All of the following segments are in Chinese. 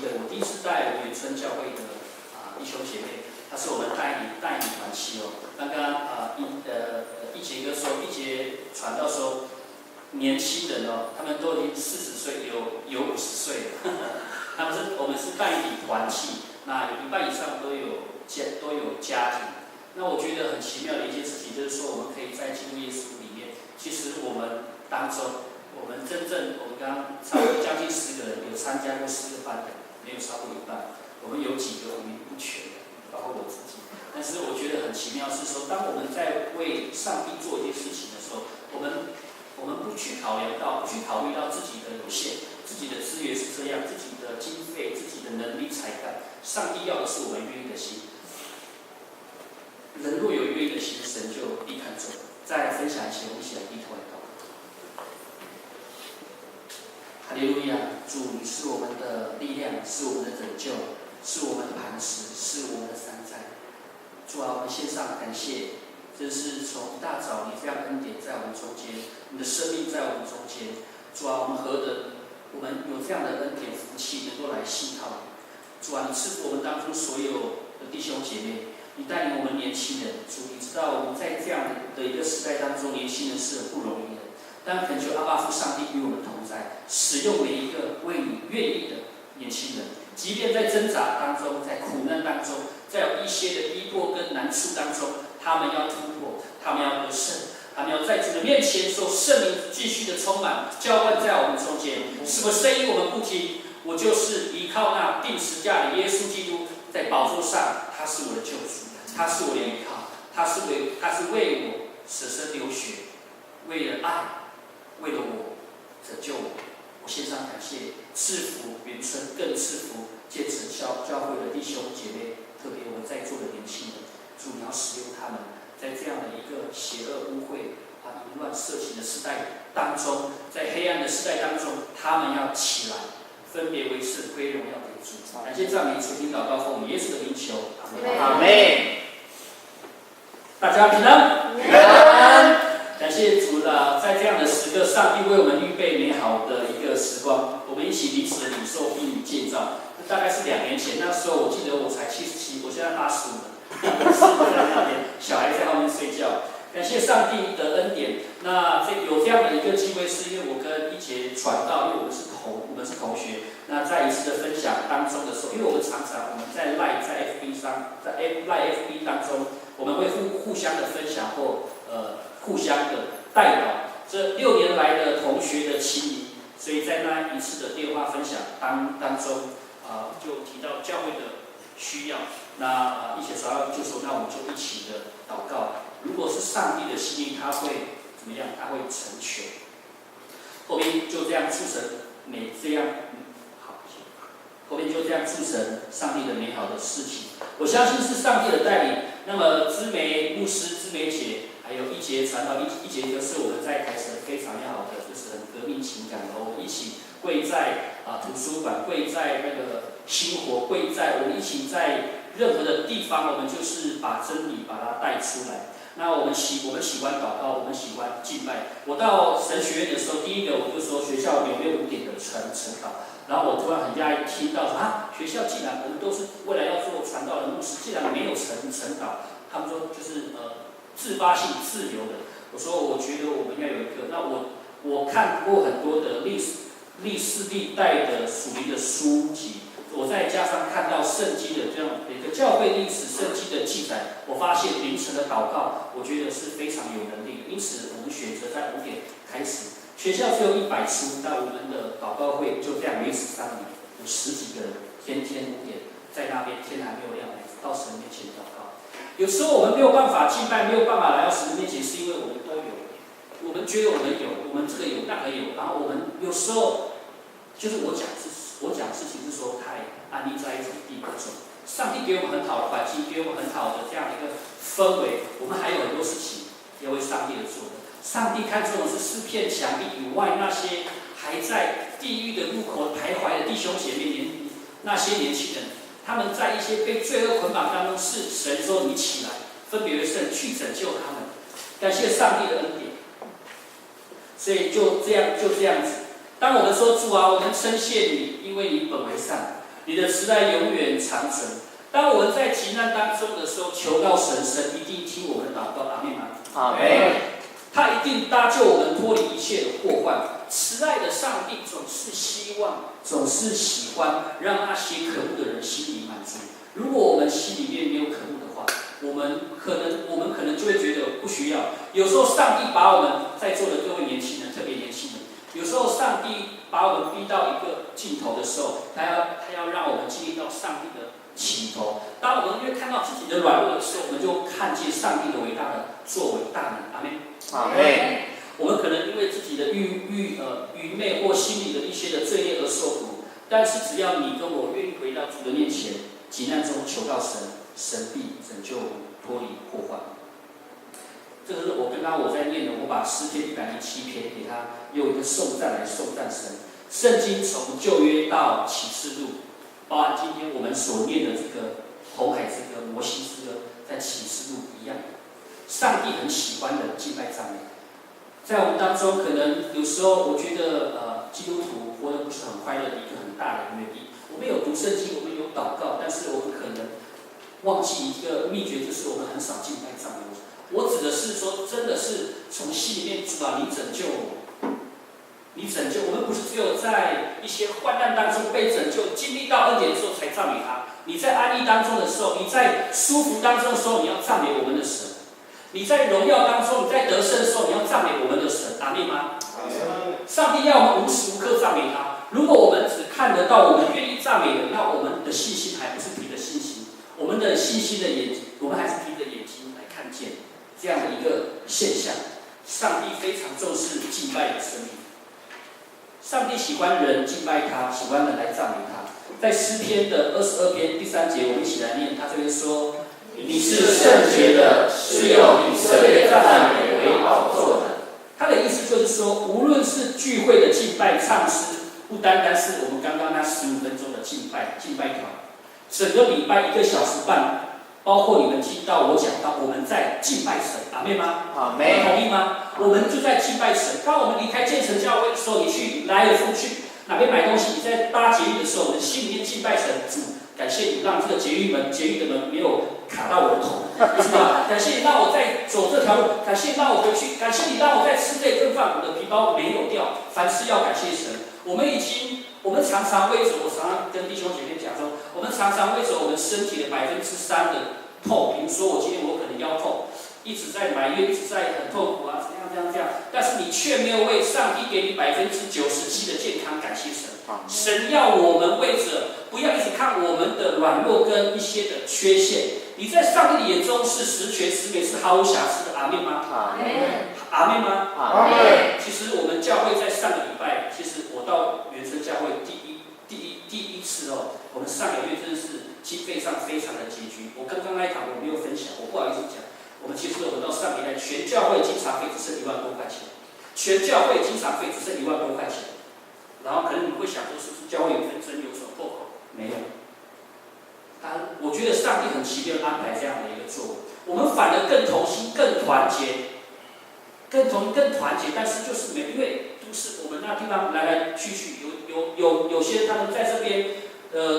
会，我第一次带我们远村教会的弟兄姐妹，他是我们带领团契哦。刚刚一杰哥说，一杰传道说，年轻人哦，他们都已经40岁，有50岁了。我们是带领团契，那有一半以上都有家庭。那我觉得很奇妙的一件事情，就是说我们可以在基督耶稣里面，其实我们当中，我们刚刚差不多将近10个人有参加过4个班的，没有超过一半。我们有几个五名不全的，包括我自己。但是我觉得很奇妙是说，当我们在为上帝做一件事情的时候，我们不去考虑到自己的有限，自己的资源是这样，自己的经费、自己的能力、才干。上帝要的是我们愿意的心。人若有愿意的心，神就必看重。在分享前，我们一起来低头来祷告。哈利路亚！主，你是我们的力量，是我们的拯救，是我们的磐石，是我们的山寨。主啊，我们献上感谢，这是从一大早你这样恩典在我们中间，你的生命在我们中间。主啊，我们有这样的恩典福气，能够来信靠你。主啊，你赐福我们当中所有的弟兄姐妹。你带领我们年轻人，主，你知道我们在这样的一个时代当中，年轻人是很不容易的。但恳求阿爸父上帝与我们同在，使用每一个为你愿意的年轻人，即便在挣扎当中，在苦难当中，在有一些的逼迫跟难处当中，他们要突破，他们要得胜，他们要在主的面前受圣灵继续的充满浇灌在我们中间。什么声音我们不听？我就是依靠那定十架的耶稣基督，在宝座上，他是我的救主。他是我的依靠，他是为我舍身流血，为了爱，为了我拯救我。我献上感谢，赐福远村，更赐福建成教会的弟兄姐妹，特别我们在座的年轻人。主，你要使用他们，在这样的一个邪恶污秽淫乱色情的时代当中，在黑暗的时代当中，他们要起来，分别为圣，归荣耀给主。感谢赞美主，听祷告奉耶稣的名求，阿门。大家平安，平安。感谢主的，在这样的时刻，上帝为我们预备美好的一个时光，我们一起彼此的领受并建造。大概是2年前，那时候我记得我才77，我现在85了，在那边，小孩在后面睡觉。感谢上帝的恩典。那有这样的一个机会，是因为我跟一杰传道，因为我们是同学。那在一次的分享当中的时候，因为我们常常在 FB 当中。我们会互相的分享或互相的带导这6年来的同学的情谊，所以在那一次的电话分享当中就提到教会的需要，那一起祷告就说，那我们就一起的祷告，如果是上帝的心意，他会怎么样？他会成全。后面就这样促成后面就这样促成上帝的美好的事情。我相信是上帝的带领。那么知梅牧师、知梅姐，还有一节传道一节课是我们在台神非常要好的，就是很革命情感的。我们一起跪在图书馆，跪在那个新活，跪在我们一起在任何的地方，我们就是把真理把它带出来。那我们喜欢祷告，我们喜欢敬拜。我到神学院的时候，第一个我就说学校有没有5点的晨祷。然后我突然很讶异听到学校既然我们都是未来要做传道的牧师，既然没有晨祷，他们说就是自发性自由的。我说我觉得我们要有一个。那我看过很多的历代的属灵的书籍，我再加上看到圣经的这样的一个教会历史圣经的记载，我发现凌晨的祷告，我觉得是非常有能力的。因此我们选择在5点开始。学校只有100书，但我们的祷告会就这样维持3年，有10几个人，天5点在那边，天还没有亮到神面前祷告。有时候我们没有办法敬拜，没有办法来到神面前，是因为我们都有，我们觉得我们有，我们这个有那个有，然后我们有时候就是我讲事情是说太安立在一种地步中，上帝给我们很好的环境，给我们很好的这样的一个氛围，我们还有很多事情要为上帝而做的。上帝看重的是4片墙壁以外那些还在地狱的入口徘徊的弟兄姐妹，那些年轻人，他们在一些被罪恶捆绑当中，是神说你起来，分别为圣，去拯救他们。感谢上帝的恩典。所以就这样子。当我们说主啊，我们称谢你，因为你本为善，你的慈爱永远长存。当我们在急难当中的时候，求告神，神一定听我们的祷告，阿们吗？阿们。他一定搭救我们脱离一切的祸患。慈爱的上帝总是希望，总是喜欢让那些渴慕的人心里满足。如果我们心里面没有渴慕的话，我们可能就会觉得不需要。有时候上帝把我们在座的各位年轻人，特别年轻人，有时候上帝把我们逼到一个尽头的时候，他要让我们经历到上帝的起头。当我们越看到自己的软弱的时候，我们就看见上帝的伟大的作为大能。阿们。阿们。我们可能因为自己的愚昧或心里的一些的罪孽而受苦，但是只要你跟我愿意回到主的面前，急难中求告神，神必拯救脱离祸患。这个是我在念的，我把诗篇107篇给他用一个颂赞来颂赞神。圣经从旧约到启示录，包含今天我们所念的这个红海之歌、摩西之歌，在启示录一样。上帝很喜欢的敬拜赞美。在我们当中，可能有时候我觉得，基督徒活得不是很快乐的一个很大的原因。我们有读圣经，我们有祷告，但是我们可能忘记一个秘诀，就是我们很少敬拜赞美。我指的是说，真的是从心里面主啊，你拯救我，你拯救我们，不是只有在一些患难当中被拯救，经历到恩典之后才赞美他。你在安逸当中的时候，你在舒服当中的时候，你要赞美我们的神。你在荣耀当中，你在得胜的时候，你要赞美我们的神，阿们吗？上帝要我们无时无刻赞美他。如果我们只看得到我们愿意赞美的，那我们的信心还不是凭着信心，我们的信心的眼睛，我们还是凭着眼睛来看见这样的一个现象。上帝非常重视敬拜的生命，上帝喜欢人敬拜他，喜欢人来赞美他。在诗篇的22篇第3节，我们一起来念，他这边说。你是圣洁的，是用以色列赞美为宝座的。他的意思就是说，无论是聚会的敬拜唱诗，不单单是我们刚刚那15分钟的敬拜团，整个礼拜1个小时半，包括你们听到我讲到我们在敬拜神，阿们吗？阿们，同意吗？我们就在敬拜神。当我们离开建成教会的时候，你去来尔夫去哪边买东西，你在搭捷运的时候，我们心里面敬拜神，主，感谢你让这个捷运的门没有卡到我的头，是吧？感谢你让我在走这条路，感谢你让我回去，感谢你让我在吃这顿饭，我的皮包没有掉。凡事要感谢神。我们常常为着，我常常跟弟兄姐妹讲说，我们常常为着我们身体的3%的痛，比如说我今天可能腰痛，一直在埋怨，一直在很痛苦啊，怎样，但是你却没有为上帝给你97%的健康感谢神。神要我们为着不要一直看我们的软弱跟一些的缺陷，你在上帝的眼中是十全十美，是毫无瑕疵的。阿们吗？阿们。阿们吗？阿们。其实我们教会在上个礼拜，其实我到原生教会第一次我们上个月真的是经费上非常的拮据。我刚刚那一堂我没有分享，我不好意思讲。我们其实我到上个礼拜，全教会经常费只剩1万多块钱，全教会经常费只剩1万多块钱。然后可能你会想说，是不是教会有纷争，有什么破口？没有。我觉得上帝很奇妙安排这样的一个作为，我们反而更同心、更团结，更团结。但是就是因为都是我们那地方来来去去，有些他们在这边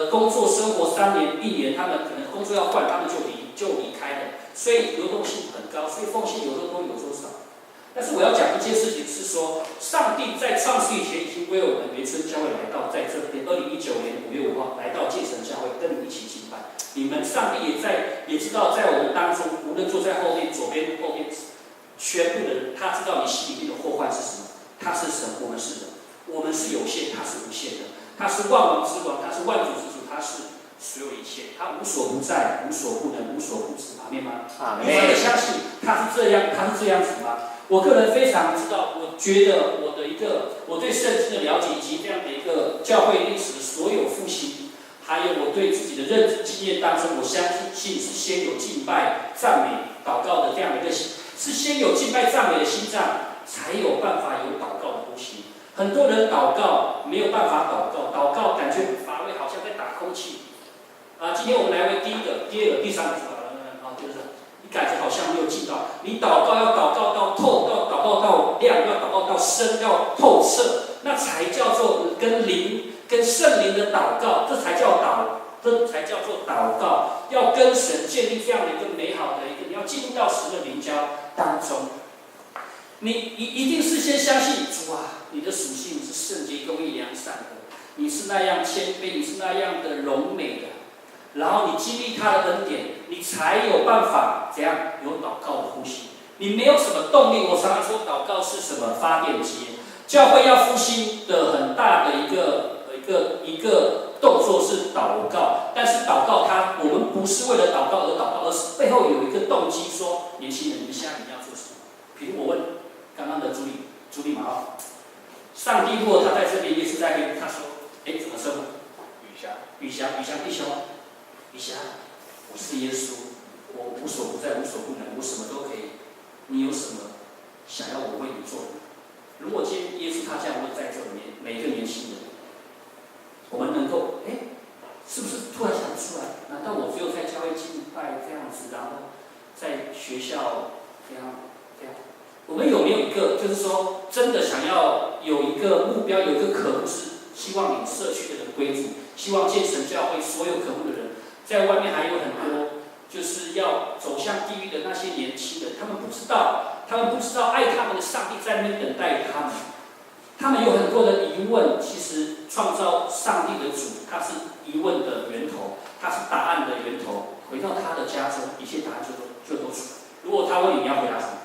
工作生活3年、1年，他们可能工作要换，他们就离开了，所以流动性很高，所以奉献有时候都有多少。但是我要讲一件事情是说，上帝在创世以前已经为我们原村教会来到在这边，2019年5月5号来到建成教会跟你一起敬拜。你们上帝也知道，在我们当中，无论坐在后面、左边、后面，全部的人，他知道你心里面的祸患是什么。他是神，我们是人，我们是有限，他是无限的。他是万王之王，他是万主之主，他是所有一切，他无所不在，无所不能，无所不知。阿们吗？你真的相信他是这样子吗？我个人非常知道，我觉得我对圣经的了解，以及这样的一个教会历史的所有复兴，还有我对自己的认知经验当中，我相信是先有敬拜、赞美、祷告的这样的一个心，是先有敬拜、赞美的心脏，才有办法有祷告的呼吸。很多人祷告没有办法祷告感觉很乏味，好像在打空气。今天我们来为第一个、第二个、第三个就是你感觉好像没有进到，你祷告要祷告到透，要祷告到亮，要祷告到深，要透彻，那才叫做跟灵、跟圣灵的祷告，这才叫做祷告，要跟神建立这样的一个美好的一个，你要进入到神的灵交当中。你一定是先相信主啊，你的属性是圣洁、公义、良善的，你是那样谦卑，你是那样的荣美的，然后你经历他的恩典，你才有办法怎样有祷告的呼吸。你没有什么动力，我常常说祷告是什么发电机。教会要复兴的很大的一个动作是祷告，但是祷告我们不是为了祷告而祷告，而是背后有一个动机，说年轻人，你们现在你要做什么？比如我问刚刚的朱莉马奥，上帝如果他在这边，耶稣在那边，他说，怎么称呼？雨霞弟兄，雨霞，我是耶稣，我无所不在，无所不能，我什么都可以。你有什么想要我为你做的？如果今天耶稣他这样问在座里面每一个年轻人，我们能够是不是突然想出来？难道我只有在教会敬拜这样子，然后在学校这样？我们有没有一个，就是说真的想要有一个目标，有一个渴慕，是希望你社区的人归主，希望建神教会所有渴慕的人，在外面还有很多就是要走向地狱的那些年轻人，他们不知道爱他们的上帝在那边等待他们。他们有很多的疑问，其实创造上帝的主，他是疑问的源头，他是答案的源头。回到他的家中，一切答案就都出来。如果他问你，你要回答什么？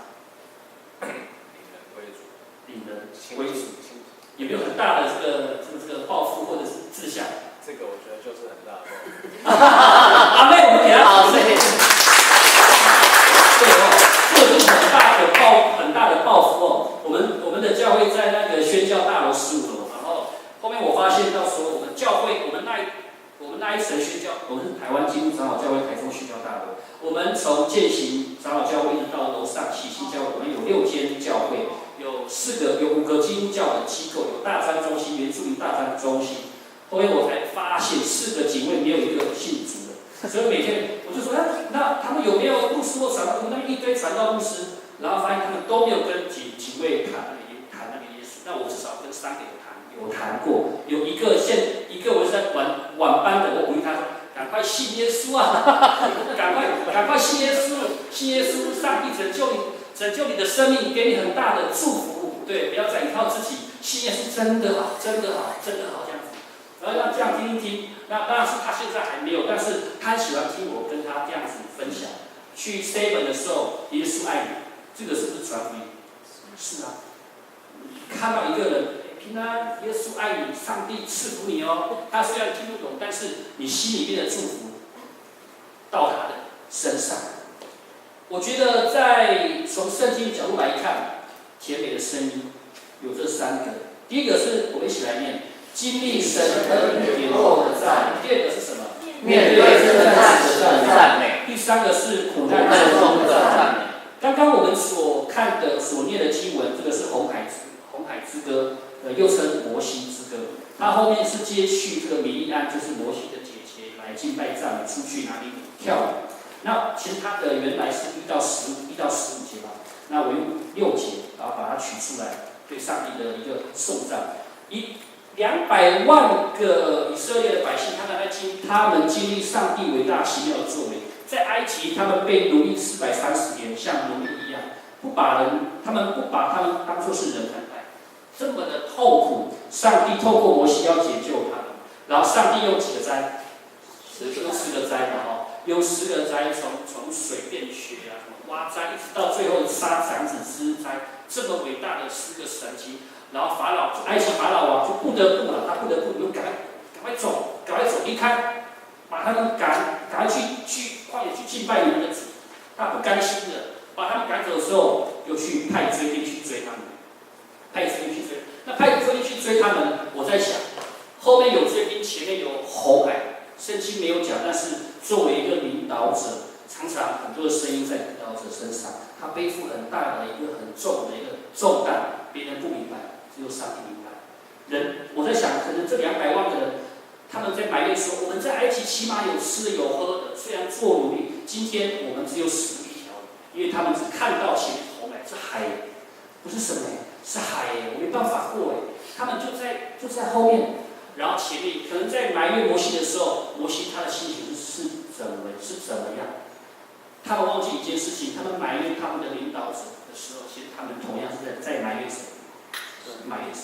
领人归主，有没有很大的这个抱负或者是志向？这个我觉得就是很大的抱负。阿妹，我们给他好，谢谢。对哦，这个是很大的抱负哦。我们的教会在那个宣教大楼15楼，然后后面我发现到说，我们教会我们那一层宣教，我们是台湾基督长老教会台中宣教大楼。我们从践行长老教会一直到楼上喜信教会，我们有6间教会，有5个基督教的机构，有大专中心、原住民大专中心。后面我才发现4个警卫没有一个信主的，所以每天我就说，那他们有没有牧师或传道？那么一堆传道牧师，然后发现他们都没有跟警卫谈那个耶稣。那我至少跟3个有谈过，有一个我是在晚班的，我鼓励他说。赶快信耶稣啊！赶快信耶稣！信耶稣，上帝拯救你的生命，给你很大的祝福。对，不要再依靠自己，信耶稣真的好，真的好，真的好这样子。然后要这样听一听。那当然是他现在还没有，但是他喜欢听我跟他这样子分享。去 7 的时候，耶稣爱你，这个是不是传福音？是啊。看到一个人。平安，耶稣爱你，上帝赐福你哦。他虽然听不懂，但是你心里面的祝福到他的身上。我觉得从圣经角度来看，甜美的声音有这3个。第一个是我们一起来念：经历神恩典后的赞美。第2个是什么？面对圣诞时的赞美。第3个是苦难中的赞美。刚刚我们所看的、所念的经文，这个是红海之歌。又称摩西之歌，它后面是接续这个米利暗，就是摩西的姐姐来敬拜赞美，出去哪里跳舞。那其实它的原来是1到15节吧，那我用6节，然后把它取出来，对上帝的一个颂赞。200万个以色列的百姓，他们经历上帝伟大奇妙的作为。在埃及，他们被奴役430年，像奴隶一样，他们不把他们当作是人看待。这么的痛苦，上帝透过摩西要解救他们，然后上帝用几个灾？用10个灾嘛，用10个灾从水变血啊，什么挖灾，一直到最后杀长子之灾，这么伟大的10个神迹，然后埃及法老王就不得不你们赶快走离开，把他们赶快去旷野去敬拜你们的主。他不甘心的，把他们赶走的时候，又去派追兵去追他们。派追兵去追，那派追兵去追他们，我在想，后面有追兵，前面有红海，圣经没有讲，但是作为一个领导者，常常很多的声音在领导者身上，他背负很大的一个很重的一个重担，别人不明白，只有上帝明白。我在想，可能这200万个人，他们在埋怨说，我们在埃及起码有吃有喝的，虽然做奴隶，今天我们只有死路一条，因为他们只看到前面红海是海，不是什么。是海耶，我没办法过哎。他们就在后面，然后前面可能在埋怨摩西的时候，摩西他的心情是怎么样？他们忘记一件事情，他们埋怨他们的领导者的时候，其实他们同样是在埋怨神，埋怨神。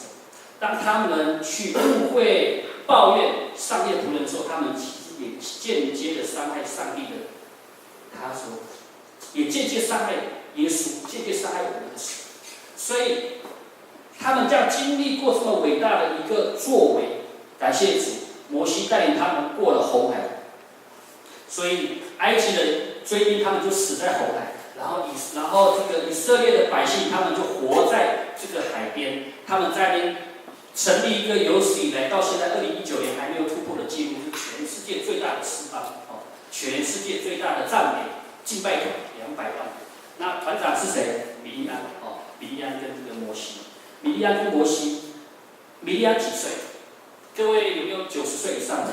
当他们去误会、抱怨上帝的仆人之后，他们其实也间接的伤害上帝的。他说，也间接伤害耶稣，间接伤害我们的神。所以他们这样经历过这么伟大的一个作为，感谢主，摩西带领他们过了红海，所以埃及人追兵，他们就死在红海。然后这个以色列的百姓，他们就活在这个海边，他们在那边成立一个有史以来到现在2019年还没有突破的记录，是全世界最大的诗班全世界最大的赞美敬拜团200万。那团长是谁？米利安米利安跟这个摩西，米利安跟摩西，米利安几岁？各位有没有90岁以上的？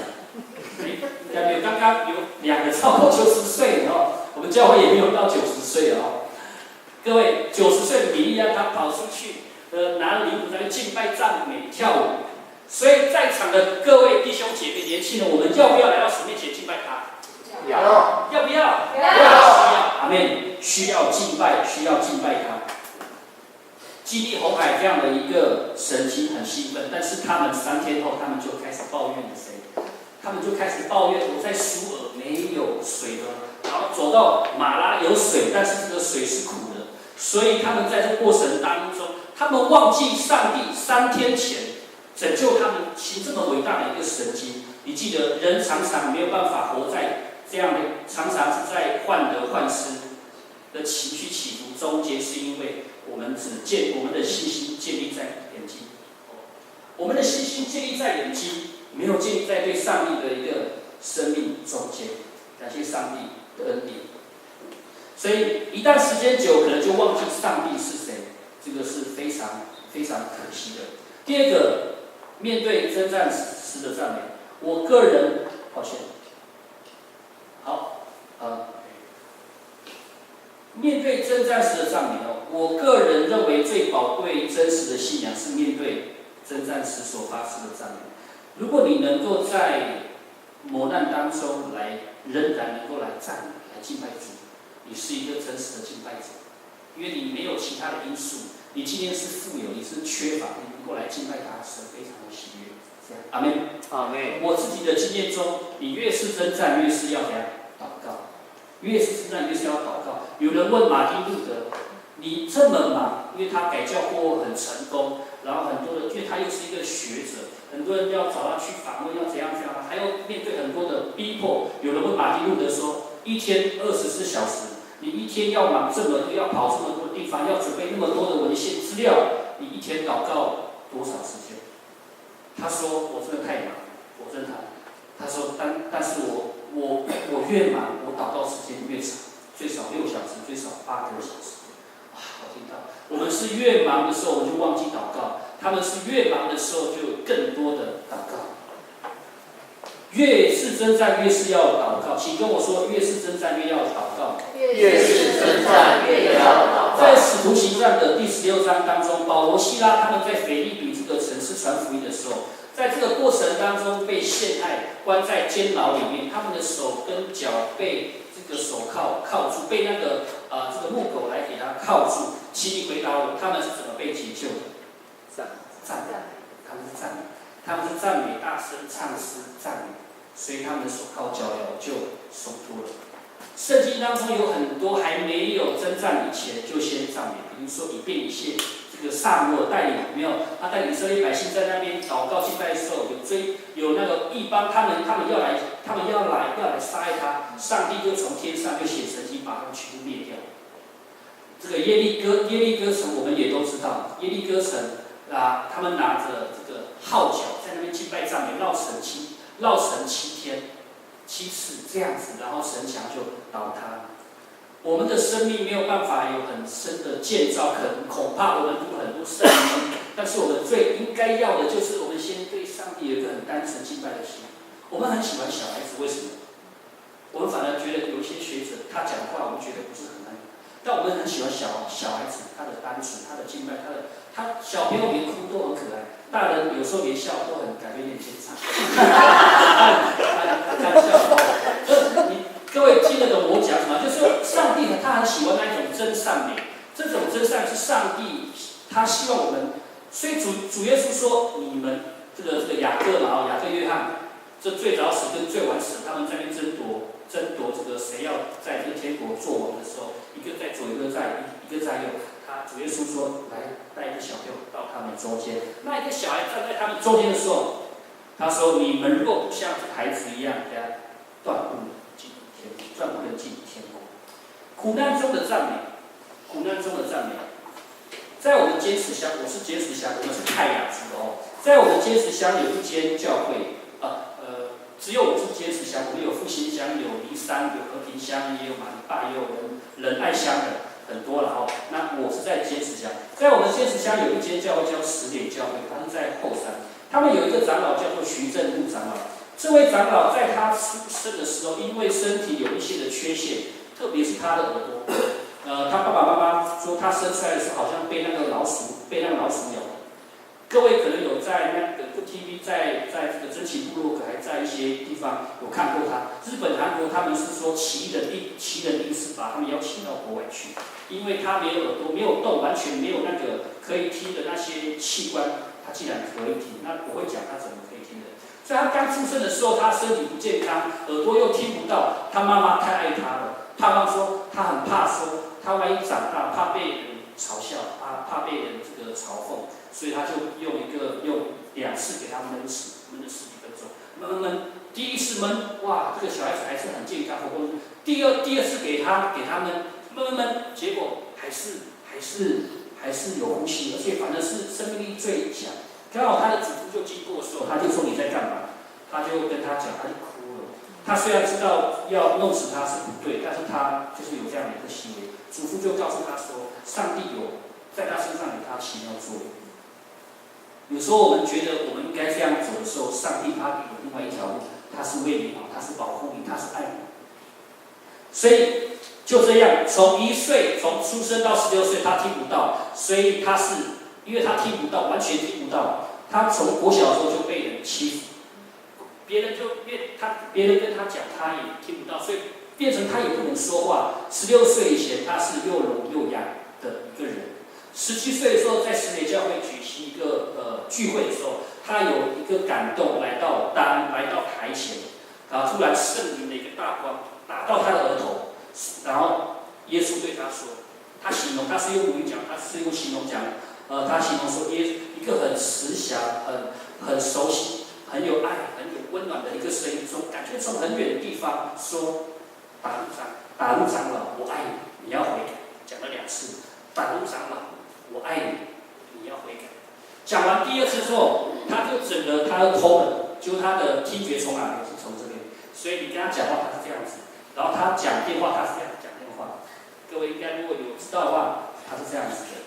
应该没有，刚刚有2个超过90岁的我们教会也没有到90岁了各位，90岁的米利安他跑出去，拿着礼物在那敬拜赞美跳舞。所以在场的各位弟兄姐妹、年轻人，我们要不要来到神面前敬拜他？要不要？需要。阿们。需要敬拜，需要敬拜他。经历红海这样的一个神迹很兴奋，但是他们3天后，他们就开始抱怨谁？他们就开始抱怨我在苏尔没有水喝，然后走到马拉有水，但是这个水是苦的。所以他们在这过程当中，他们忘记上帝3天前拯救他们行这么伟大的一个神迹。你记得，人常常没有办法活在这样的，常常是在患得患失的情绪起伏中间，是因为我们的信心建立在眼睛，我们的信心建立在眼睛，没有建立在对上帝的一个生命中间。感谢上帝的恩典。所以一旦时间久，可能就忘记上帝是谁，这个是非常非常可惜的。第二个，面对征战时的赞美，我个人抱歉，好，面对征战时的赞美我个人认为最宝贵、真实的信仰是面对征战时所发出的赞美。如果你能够在磨难当中仍然能够来赞美、来敬拜主，你是一个真实的敬拜者，因为你没有其他的因素，你今天是富有，你是缺乏，你能够来敬拜他，是非常的喜悦。这样，阿们，阿们。我自己的经验中，你越是征战，越是要怎样祷告。越是征战，越是要祷告。有人问马丁路德：“你这么忙，因为他改教过很成功，然后很多的，因为他又是一个学者，很多人要找他去访问，要怎样怎样，还要面对很多的逼迫。”有人问马丁路德说：“一天24小时，你一天要忙这么多，要跑这么多地方，要准备那么多的文献资料，你一天祷告多少时间？”他说：“我真的太忙，我真的。”他说：“但是我越忙，我祷告时间越长，最少6小时，最少8个小时。”哇，我听到，我们是越忙的时候我们就忘记祷告，他们是越忙的时候就有更多的祷告。越是征战，越是要祷告。请跟我说，越是征战，越要祷告。越是征战，越要祷告。在使徒行传的第16章当中，保罗、希拉他们在腓立比这个城市传福音的时候，在这个过程当中被陷害，关在监牢里面，他们的手跟脚被这个手铐住，被那个这个木狗来给他铐住。请你回答我，他们是怎么被解救的？赞美，他们是赞美，他们是赞美，大声唱诗赞美，所以他们的手铐脚镣就松脱了。圣经当中有很多还没有征战以前就先赞美，比如说以便以谢。这个撒母耳带领没有？他带领以色列百姓在那边祷告敬拜的时候，有那个异邦，他们要来杀害他，上帝就从天上就写神迹把他们全部灭掉。这个耶利哥城我们也都知道，耶利哥城他们拿着这个号角在那边敬拜赞美，绕城7天7次这样子，然后城墙就倒塌。我们的生命没有办法有很深的建造，恐怕我们读很多圣经，但是我们最应该要的就是我们先对上帝有一个很单纯敬拜的心。我们很喜欢小孩子，为什么？我们反而觉得有一些学者他讲的话，我们觉得不是很难，但我们很喜欢小孩子，他的单纯，他的敬拜，他小朋友连哭都很可爱。大人有时候连笑都很感觉有点牵强。看笑哦，各位听得懂我讲什么？就是说上帝他很喜欢那一种真善美，这种真善是上帝他希望我们，所以主耶稣说你们这个雅各嘛，雅各约翰，这最早死跟最晚死，他们在那边争夺这个谁要在这个天国做王的时候，一个在左，一个在右。主耶稣说：“来，带一个小朋友到他们中间。那一个小孩站在他们中间的时候，他说：你们若不像孩子一样，断不能进天国。苦难中的赞美，苦难中的赞美。在我们尖石乡，我是尖石乡，我们是泰雅族哦。在我们尖石乡有一间教会，只有我是尖石乡，我们有复兴乡，有梨山，有和平乡，也有马尼坝，也有仁爱乡的。”很多了哦，那我是在尖石乡，在我们尖石乡有一间教会叫十脸教会，它是在后山。他们有一个长老叫做徐正禄长老，这位长老在他出生的时候，因为身体有一些的缺陷，特别是他的耳朵，他爸爸妈妈说他生出来的时候好像被那个老鼠咬了。各位可能有在那个 TV， 在这个真奇部落格，还在一些地方有看过他。日本、韩国他们是说奇人异事把他们邀请到国外去，因为他没有耳朵，没有动，完全没有那个可以听的那些器官，他竟然可以听。那我会讲他怎么可以听的。所以他刚出生的时候，他身体不健康，耳朵又听不到，他妈妈太爱他了。爸妈说他很怕说，他万一长大怕被人嘲笑，怕被人这个嘲讽。所以他就用2次给他闷了10几分钟，闷，第一次闷，哇，这个小孩子还是很健康活泼。第二次给他闷，结果还是有呼吸，而且反正是生命力最强。刚好他的祖父就经过的时候，他就说你在干嘛？他就跟他讲，他就哭了。他虽然知道要弄死他是不对，但是他就是有这样的一个行为。祖父就告诉他说，上帝有在他身上有他奇妙作为。有时候我们觉得我们应该这样走的时候，上帝他有另外一条路，他是为你好，他是保护你，他是爱你。所以就这样，从1岁从出生到16岁，他听不到，所以因为他听不到，完全听不到，他从国小的时候就被人欺负，别人跟他讲，他也听不到，所以变成他也不能说话。16岁以前，他是又聋又哑的一个人。17岁的时候，在石磊教会举行一个聚会的时候，他有一个感动，来到台前，然后突然圣灵的一个大光打到他的额头，然后耶稣对他说，他形容，他是用母语讲，他是用形容讲，他形容说一个很慈祥、很熟悉、很有爱、很有温暖的一个声音，感觉从很远的地方说，打路长老，我爱你，你要悔改，讲了2次，打路长老。我爱你，你要悔改。讲完第2次之后，他就整个他的头了，就他的听觉从哪里？是从这边。所以你跟他讲话，他是这样子；然后他讲电话，他是这样讲电话。各位应该如果有知道的话，他是这样子的。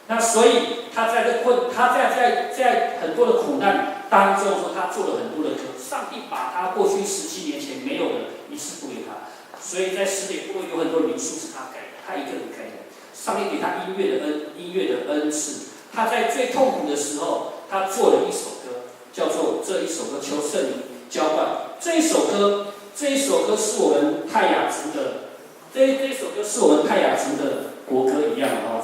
那所以他在很多的苦难当中说，他做了很多的歌。上帝把他过去17年前没有的一次补给他，所以在石磊部落有很多民宿是他改的，他一个人改的。上帝给他音乐的恩赐，他在最痛苦的时候，他做了一首歌，叫做这一首歌求圣灵浇灌。这一首歌是我们泰雅族的，这一首歌是我们泰雅族的国歌一样哦。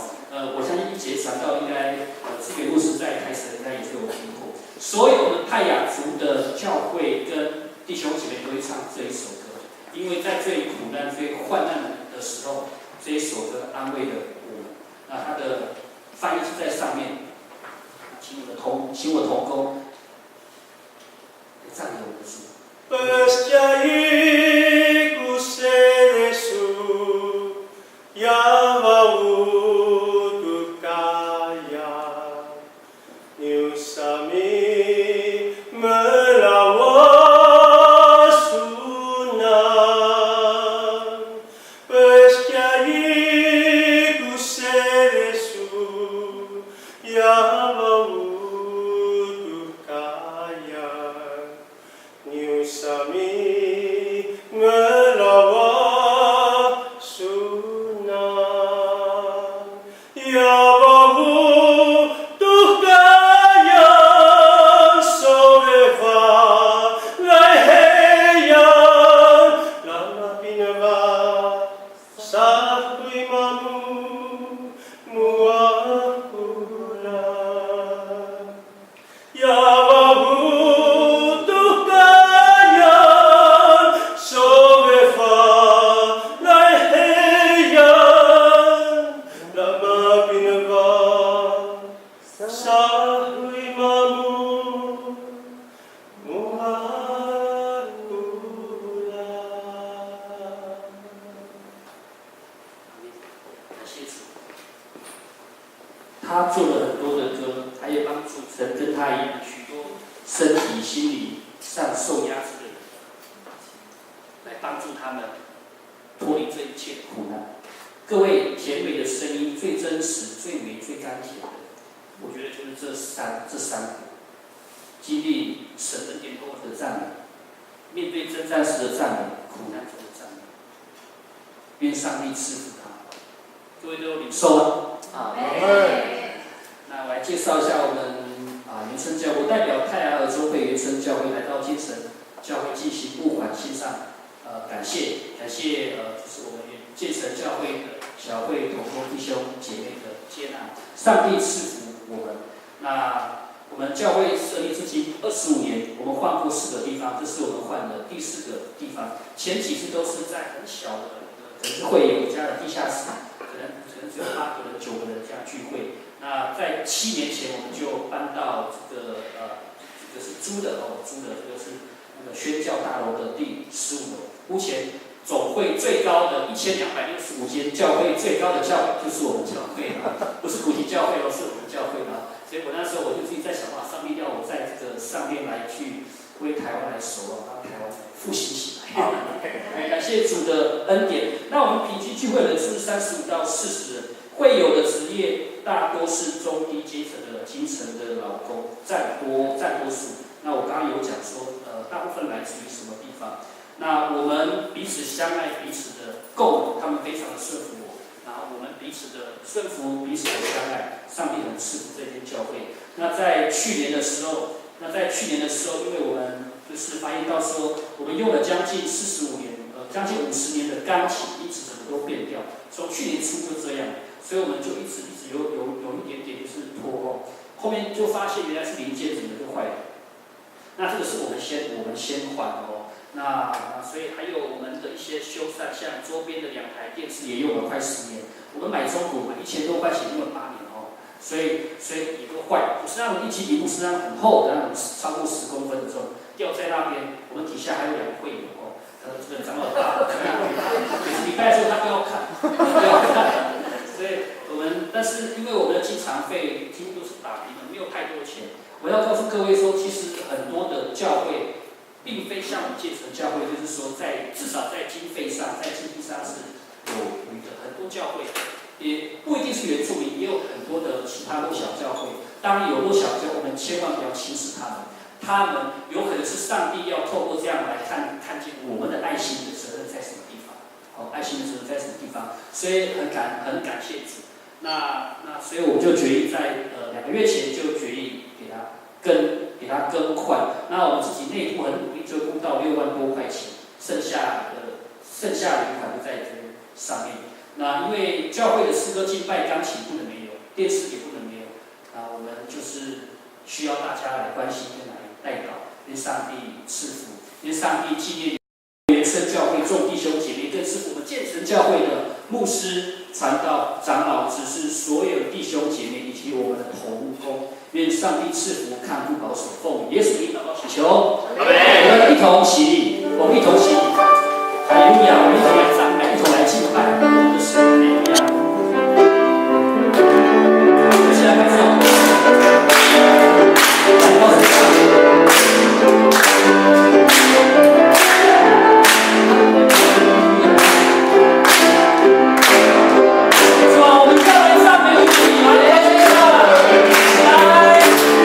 我相信一节传道应该这个牧师在台时应该也是有听过。所有我们泰雅族的教会跟弟兄姐妹都会唱这一首歌，因为在最苦难、最患难的时候。这一首歌安慰了我们，那它的翻译是在上面，请我同工赞美我们的主。他做了很多的歌，他也帮助人跟他一样许多身体、心理上受压制的人，来帮助他们脱离这一切的苦难。各位甜美的声音，最真实、最美、最甘甜的，我觉得就是这三个，经历神恩典后的赞美，面对征战时的赞美，苦难中的赞美，愿上帝赐福他。各位都有领受吗？那我来介绍一下我们原生教会，代表泰雅尔州会原生教会来到精神教会进行募款献上，感谢就是我们建成教会的小会同工弟兄姐妹的接纳，上帝赐福我们。那我们教会设立至今25年，我们换过4个地方，这是我们换的第4个地方。前几次都是在很小的，可能是会友家的地下室，可能只有8个人、9个人这样聚会。那在7年前，我们就搬到这个是租的，这个是那个宣教大楼的第15楼。目前总会最高的1265间，教会最高的教会就是我们教会了，不是古亭教会哦，是我们教会了。所以我那时候我就自己在想，上帝要我在这个上面来去为台湾来守望，让台湾复兴起来。感谢主的恩典。那我们平均聚会人数35到40人，会有的职业大多是中低阶层的基层的劳工，占多数。那我刚刚有讲说，大部分来自于什么地方？那我们彼此相爱，彼此的共，他们非常的顺服我，然后我们彼此的顺服，彼此的相爱，上帝很赐福这间教会。那在去年的时候，因为我们就是发现到说，我们用了将近45年，将近50年的钢琴，因此什么都变掉，从去年初就这样，所以我们就一直有一点点就是拖后，后面就发现原来是零件整个就坏了。那这个是我们先换的哦。那所以还有我们的一些修缮，像周边的2台电视也用了快10年。我们买中古买1000多块钱，用了8年哦。所以也都坏，不是那种1级屏幕，是那种很厚的那种超过10公分的这种，吊在那边。我们底下还有2个会友哦，这个长老大，每次礼拜的时候他都要看，所以但是因为我们的经常费几乎都是打平的，没有太多的钱。我要告诉各位说，其实很多的教会，并非像我们建成教会，就是说至少在经费上，在经济上是有余的。很多教会也不一定是原住民，也有很多的其他弱小教会。当然有弱小教会，我们千万不要轻视他们。他们有可能是上帝要透过这样来看见我们的爱心的责任在什么地方，爱心的责任在什么地方，所以很感谢主。那所以我们就决议在2个月前就决议给他更换。那我们自己内部很努力，就估到6万多块钱，剩下余款就在这上面。那因为教会的诗歌敬拜钢琴不能没有，电视也不能没有，我们就是需要大家来关心跟来代祷，愿上帝赐福，愿上帝纪念原生教会众弟兄姐妹，更是我们建成教会的牧师、传道、长老、执事，所有弟兄姐妹以及我们的同工，愿上帝赐福、看顾、保守，奉耶稣名祷告祈求。我们一同起立，哈利路亚！我们一同来赞美，一同来敬拜我们的神，哈利路亚！一起来拍手，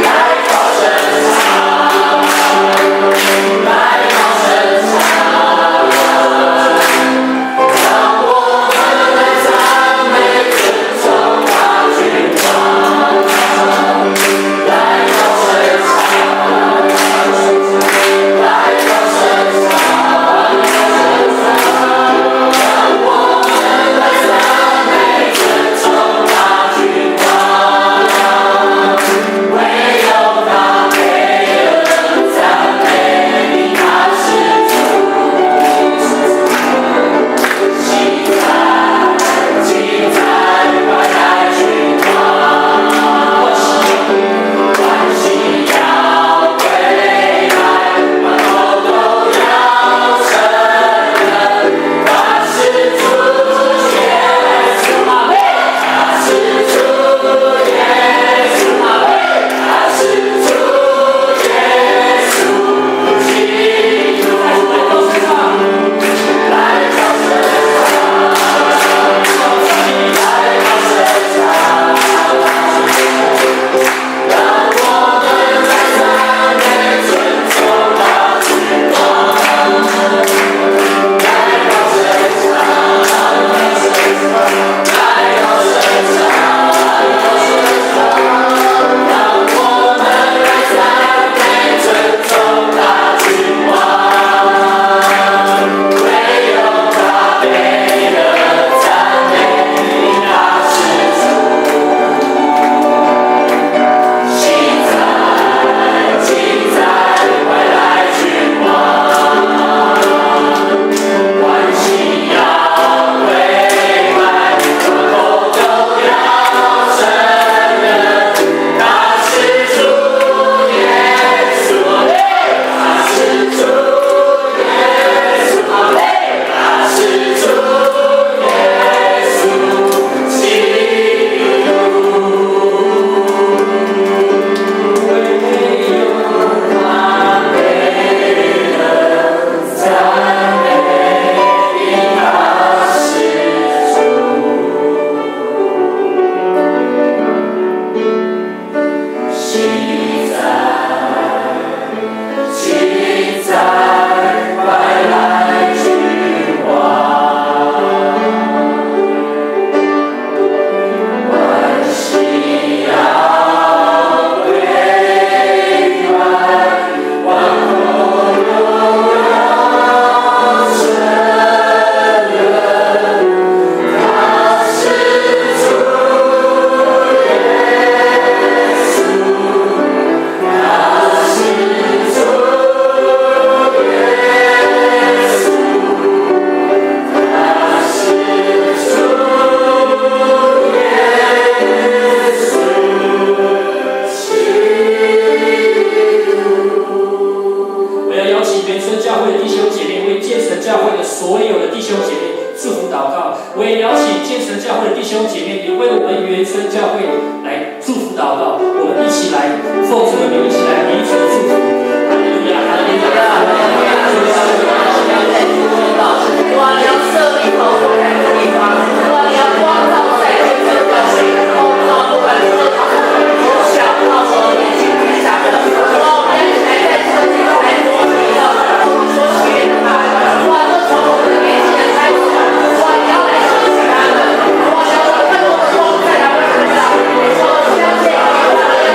来高声唱。来高声唱。原村教会的弟兄姐妹，为建成教会的所有的弟兄姐妹祝福祷告。我也邀请建成教会的弟兄姐妹，也为我们原村教会来祝福祷告。我们一起来奉主的名，一起来彼此的祝福。哈利路亚，哈利路亚，哈利路亚！主啊，你要设立保守在这个地方，主啊，你要光照在原村教会，光照不管是小到年轻天下的，主啊，我们还在设计来做学校，做学的吧，主啊，都从我们的年轻人开始，主啊，你要来设计他们，主啊，你要让更多的光在他们身上，主啊，相信你，主啊，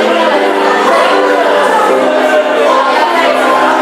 你要在主啊，要在主啊，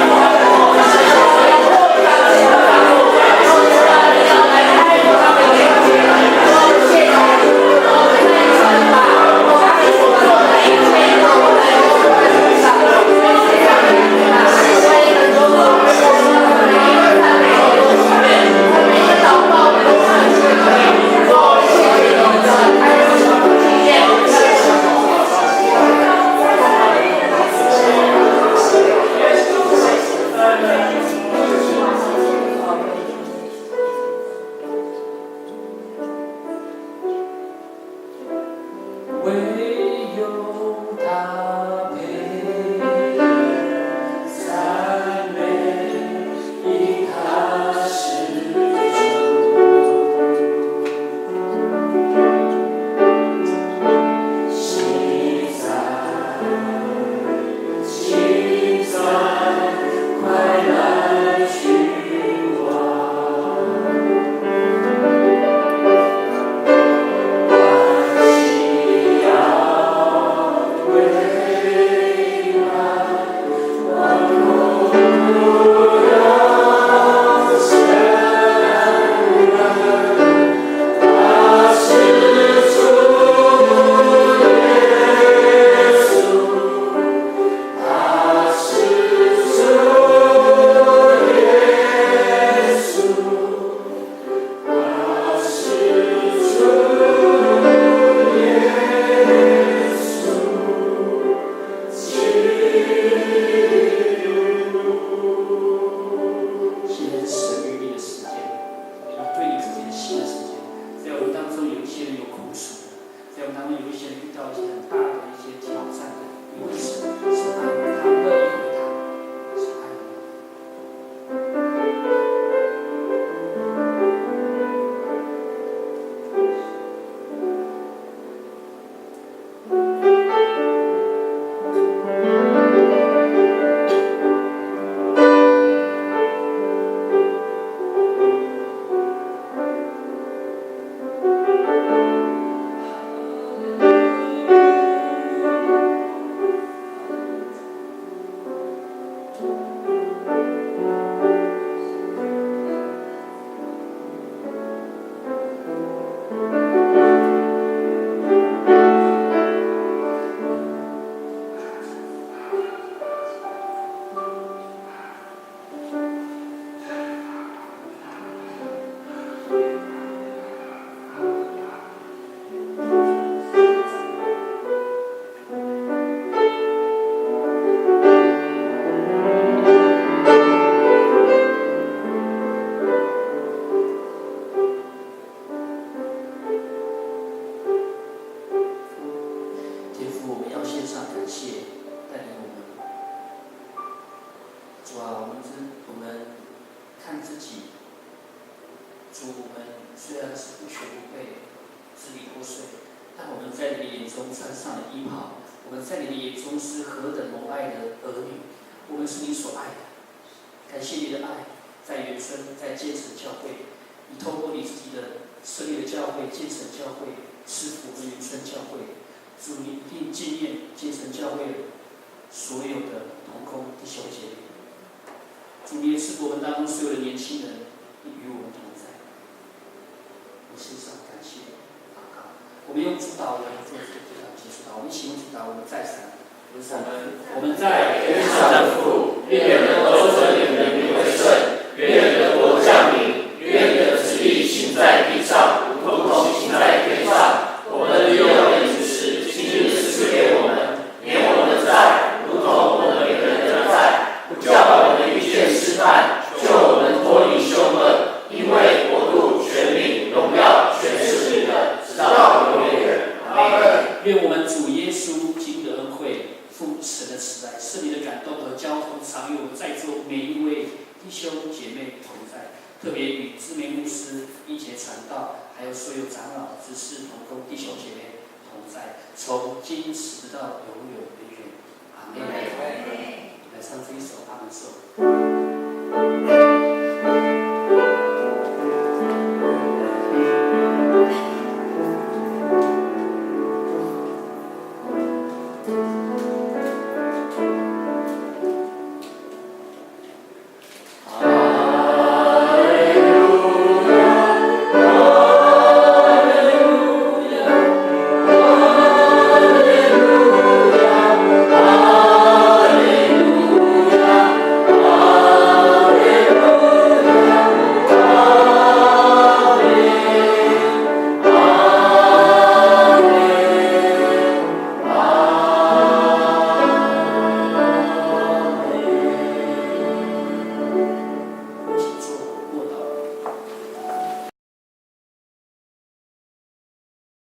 我们在天上的父，愿你的国尊，愿你的名为圣，愿你的国降临，愿你的旨意行在地上，如同行在天上。我们的日用之时，今日赐给我们，免我们的债，如同我们免人的债，不叫我们遇见试探。感动和交通常与我们在座每一位弟兄姐妹同在，特别与知名牧师、一节传道，还有所有长老、执事、同工弟兄姐妹同在，从今时到永永远远。阿门。